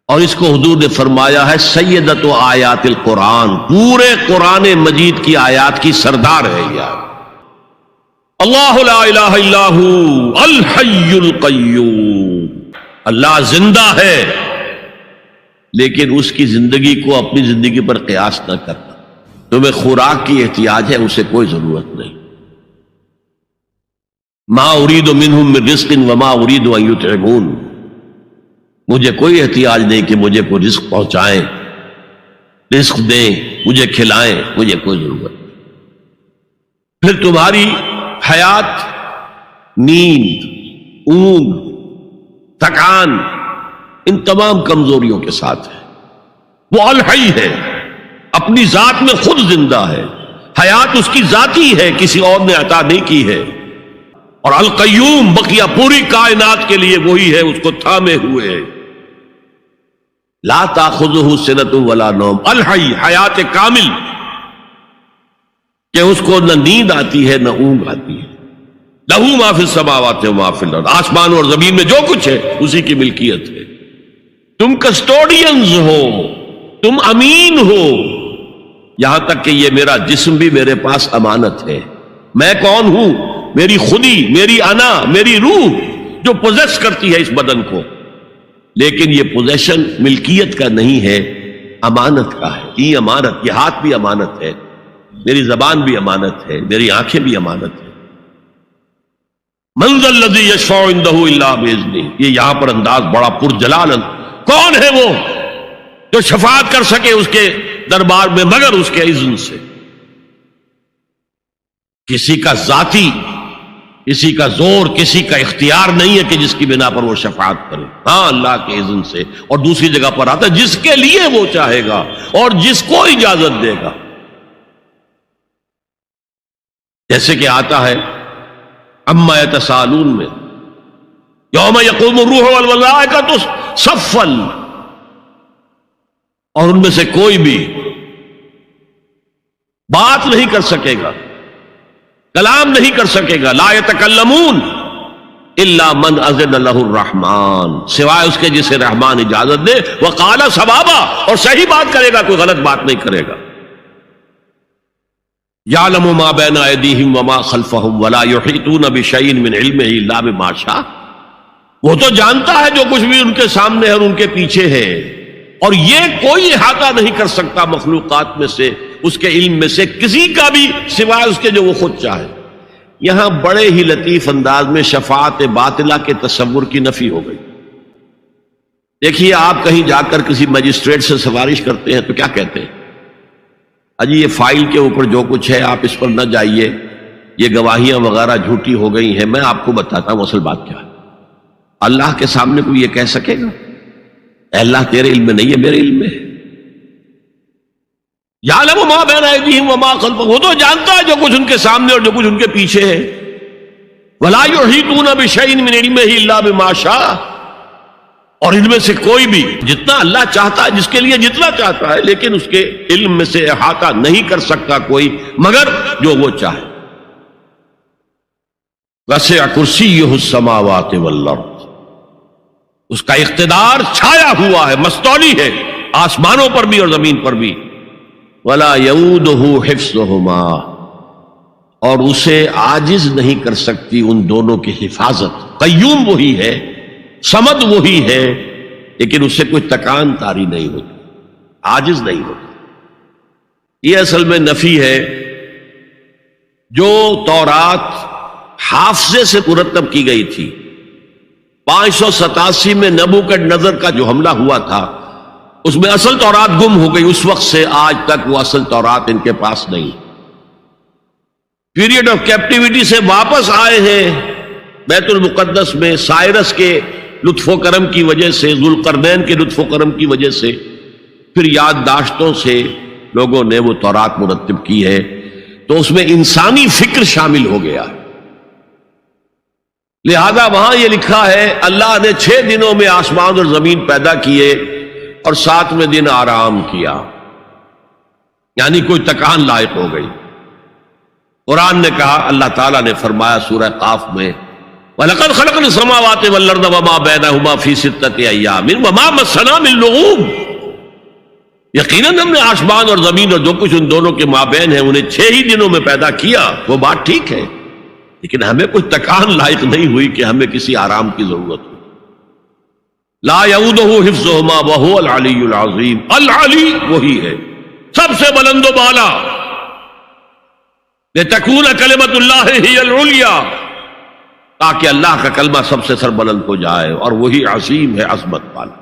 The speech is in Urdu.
اور اس کو حضور نے فرمایا ہے سیدۃ آیات القرآن، پورے قرآن مجید کی آیات کی سردار ہے یہ۔ اللہ لا الہ الا ہو الحی القیوم، اللہ زندہ ہے لیکن اس کی زندگی کو اپنی زندگی پر قیاس نہ کرنا۔ تمہیں خوراک کی احتیاج ہے، اسے کوئی ضرورت نہیں۔ ما اريد منهم من رزق وما اريد ان يطعمون، مجھے کوئی احتیاج نہیں کہ مجھے کوئی رزق پہنچائیں، رزق دیں، مجھے کھلائیں، مجھے کوئی ضرورت نہیں۔ پھر تمہاری حیات نیند، اونگ، تھکان، ان تمام کمزوریوں کے ساتھ ہے۔ وہ الحی ہے، اپنی ذات میں خود زندہ ہے، حیات اس کی ذاتی ہے، کسی اور نے عطا نہیں کی ہے۔ اور القیوم بقیہ پوری کائنات کے لیے وہی ہے، اس کو تھامے ہوئے ہے۔ لا تاخذہ سنۃ ولا نوم، الحی، حیات کامل کہ اس کو نہ نیند آتی ہے نہ اونگ آتی ہے۔ لہ ما فی السماوات و ما فی الارض، آسمان اور زمین میں جو کچھ ہے اسی کی ملکیت ہے۔ تم کسٹوڈینز ہو، تم امین ہو، یہاں تک کہ یہ میرا جسم بھی میرے پاس امانت ہے۔ میں کون ہوں؟ میری خودی، میری انا، میری روح جو پوزیس کرتی ہے اس بدن کو، لیکن یہ پوزیشن ملکیت کا نہیں ہے، امانت کا ہے۔ یہ امانت، یہ ہاتھ بھی امانت ہے، میری زبان بھی امانت ہے، میری آنکھیں بھی امانت ہے۔ من ذا الذی یشفع عندہ الا باذنہ، یہ یہاں پر انداز بڑا پرجلال۔ کون ہے وہ جو شفاعت کر سکے اس کے دربار میں مگر اس کے اذن سے؟ کسی کا ذاتی، کسی کا زور، کسی کا اختیار نہیں ہے کہ جس کی بنا پر وہ شفاعت کرے، ہاں اللہ کے اذن سے۔ اور دوسری جگہ پر آتا ہے جس کے لیے وہ چاہے گا اور جس کو اجازت دے گا، جیسے کہ آتا ہے اما یتساءلون میں، یوم یقوم الروح والملائکۃ صفا، اور ان میں سے کوئی بھی بات نہیں کر سکے گا، کلام نہیں کر سکے گا، لا یتکلمون الا من اذن لہ الرحمن، سوائے اس کے جسے رحمان اجازت دے، وقال صوابا، اور صحیح بات کرے گا، کوئی غلط بات نہیں کرے گا۔ یعلم ما بین ایدیہم وما خلفہم ولا یحیطون بشیء من علمہ الا بما شاء، وہ تو جانتا ہے جو کچھ بھی ان کے سامنے ہے اور ان کے پیچھے ہے، اور یہ کوئی احاطہ نہیں کر سکتا مخلوقات میں سے، اس کے علم میں سے کسی کا بھی، سوائے اس کے جو وہ خود چاہے۔ یہاں بڑے ہی لطیف انداز میں شفاعت باطلہ کے تصور کی نفی ہو گئی۔ دیکھیے، آپ کہیں جا کر کسی مجسٹریٹ سے سفارش کرتے ہیں تو کیا کہتے ہیں؟ اجی یہ فائل کے اوپر جو کچھ ہے آپ اس پر نہ جائیے، یہ گواہیاں وغیرہ جھوٹی ہو گئی ہیں، میں آپ کو بتاتا ہوں اصل بات کیا ہے۔ اللہ کے سامنے کوئی یہ کہہ سکے گا اے اللہ تیرے علم میں نہیں ہے، میرے علم میں ہے؟ یعلم ما بین ایدیہم وما خلفہم، وہ تو جانتا ہے جو کچھ ان کے سامنے اور جو کچھ ان کے پیچھے ہے۔ ولا یحیطون بشیء من علمہ الا بما شاء، اور ان میں سے کوئی بھی جتنا اللہ چاہتا ہے، جس کے لیے جتنا چاہتا ہے، لیکن اس کے علم میں سے احاطہ نہیں کر سکتا کوئی مگر جو وہ چاہے۔ وسع کرسیہ السماوات والارض، اس کا اقتدار چھایا ہوا ہے، مستولی ہے، آسمانوں پر بھی اور زمین پر بھی۔ ولا یؤودہ حفظہما، اور اسے عاجز نہیں کر سکتی ان دونوں کی حفاظت۔ قیوم وہی ہے، صمد وہی ہے، لیکن اس سے کوئی تکان تاری نہیں ہوتی، عاجز نہیں ہوتی۔ یہ اصل میں نفی ہے۔ جو تورات حافظے سے مرتب کی گئی تھی، 587 میں نبوکدنضر کا جو حملہ ہوا تھا، اس میں اصل تورات گم ہو گئی، اس وقت سے آج تک وہ اصل تورات ان کے پاس نہیں۔ پیریڈ آف کیپٹیوٹی سے واپس آئے ہیں بیت المقدس میں، سائرس کے لطف و کرم کی وجہ سے، ذوالقرنین کے لطف و کرم کی وجہ سے، پھر یادداشتوں سے لوگوں نے وہ تورات مرتب کی ہے، تو اس میں انسانی فکر شامل ہو گیا۔ لہذا وہاں یہ لکھا ہے اللہ نے 6 دنوں میں آسمان اور زمین پیدا کیے اور 7ویں دن آرام کیا، یعنی کوئی تکان لائق ہو گئی۔ قرآن نے کہا، اللہ تعالیٰ نے فرمایا سورہ قاف میں، وَلَقَدْ خَلَقْنَا السَّمَاوَاتِ وَالْأَرْضَ وَمَا بَيْنَهُمَا فِي سِتَّةِ أَيَّامٍ وَمَا مَسَّنَا مِن لُغُوبٍ، یقیناً ہم نے آسمان اور زمین اور جو کچھ ان دونوں کے مابین ہے انہیں 6 ہی دنوں میں پیدا کیا. وہ بات ٹھیک ہے، لیکن ہمیں کچھ تکان لائق نہیں ہوئی کہ ہمیں کسی آرام کی ضرورت ہو. لا یعودہ حفظہما وہو العلی العظیم. العلی وہی ہے سب سے بلند و بالا. لتکون کلمۃ اللہ ہی العلیٰ، تاکہ اللہ کا کلمہ سب سے سر بلند ہو جائے، اور وہی عظیم ہے، عظمت والا.